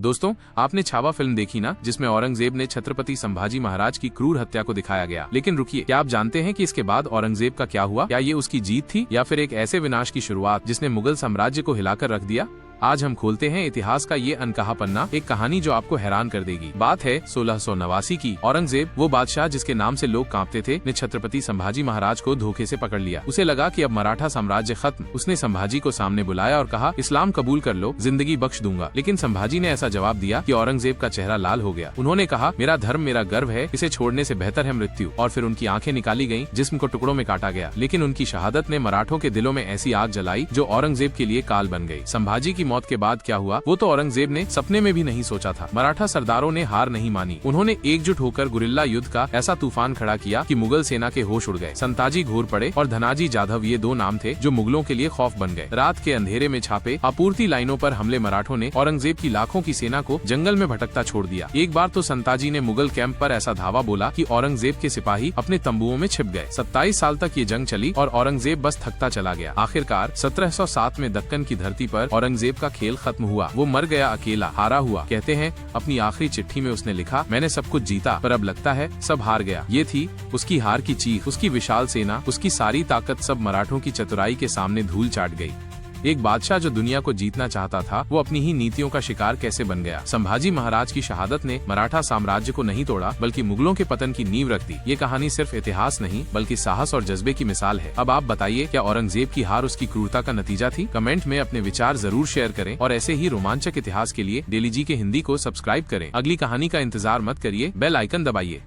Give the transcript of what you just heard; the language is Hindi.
दोस्तों, आपने छावा फिल्म देखी ना, जिसमें औरंगजेब ने छत्रपति संभाजी महाराज की क्रूर हत्या को दिखाया गया। लेकिन रुकिए, क्या आप जानते हैं कि इसके बाद औरंगजेब का क्या हुआ? क्या ये उसकी जीत थी या फिर एक ऐसे विनाश की शुरुआत जिसने मुगल साम्राज्य को हिलाकर रख दिया? आज हम खोलते हैं इतिहास का ये अनकहा पन्ना, एक कहानी जो आपको हैरान कर देगी। बात है 1689 की। औरंगजेब, वो बादशाह जिसके नाम से लोग कांपते थे, ने छत्रपति संभाजी महाराज को धोखे से पकड़ लिया। उसे लगा कि अब मराठा साम्राज्य खत्म। उसने संभाजी को सामने बुलाया और कहा, इस्लाम कबूल कर लो, जिंदगी बख्श दूंगा। लेकिन संभाजी ने ऐसा जवाब दिया कि औरंगजेब का चेहरा लाल हो गया। उन्होंने कहा, मेरा धर्म मेरा गर्व है, इसे छोड़ने से बेहतर है मृत्यु। और फिर उनकी आंखें निकाली गयी, जिस्म को टुकड़ों में काटा गया। लेकिन उनकी शहादत ने मराठों के दिलों में ऐसी आग जलाई जो औरंगजेब के लिए काल बन गयी। संभाजी की मौत के बाद क्या हुआ, वो तो औरंगजेब ने सपने में भी नहीं सोचा था। मराठा सरदारों ने हार नहीं मानी। उन्होंने एकजुट होकर गुरिल्ला युद्ध का ऐसा तूफान खड़ा किया कि मुगल सेना के होश उड़ गए। संताजी घूर पड़े और धनाजी जाधव, ये दो नाम थे जो मुगलों के लिए खौफ बन गए। रात के अंधेरे में छापे, आपूर्ति लाइनों पर हमले, मराठों ने औरंगजेब की लाखों की सेना को जंगल में भटकता छोड़ दिया। एक बार तो संताजी ने मुगल कैंप पर ऐसा धावा बोला कि औरंगजेब के सिपाही अपने तंबुओं में छिप गए। 27 साल तक ये जंग चली और औरंगजेब बस थकता चला गया। आखिरकार 1707 में दक्कन की धरती पर औरंगजेब का खेल खत्म हुआ। वो मर गया अकेला, हारा हुआ। कहते हैं अपनी आखिरी चिट्ठी में उसने लिखा, मैंने सब कुछ जीता पर अब लगता है सब हार गया। ये थी उसकी हार की चीख। उसकी विशाल सेना, उसकी सारी ताकत सब मराठों की चतुराई के सामने धूल चाट गई। एक बादशाह जो दुनिया को जीतना चाहता था, वो अपनी ही नीतियों का शिकार कैसे बन गया। संभाजी महाराज की शहादत ने मराठा साम्राज्य को नहीं तोड़ा, बल्कि मुगलों के पतन की नींव रख दी। ये कहानी सिर्फ इतिहास नहीं, बल्कि साहस और जज्बे की मिसाल है। अब आप बताइए, क्या औरंगजेब की हार उसकी क्रूरता का नतीजा थी? कमेंट में अपने विचार जरूर शेयर करें और ऐसे ही रोमांचक इतिहास के लिए डेली जी के हिंदी को सब्सक्राइब करें। अगली कहानी का इंतजार मत करिए, बेल आइकन दबाइए।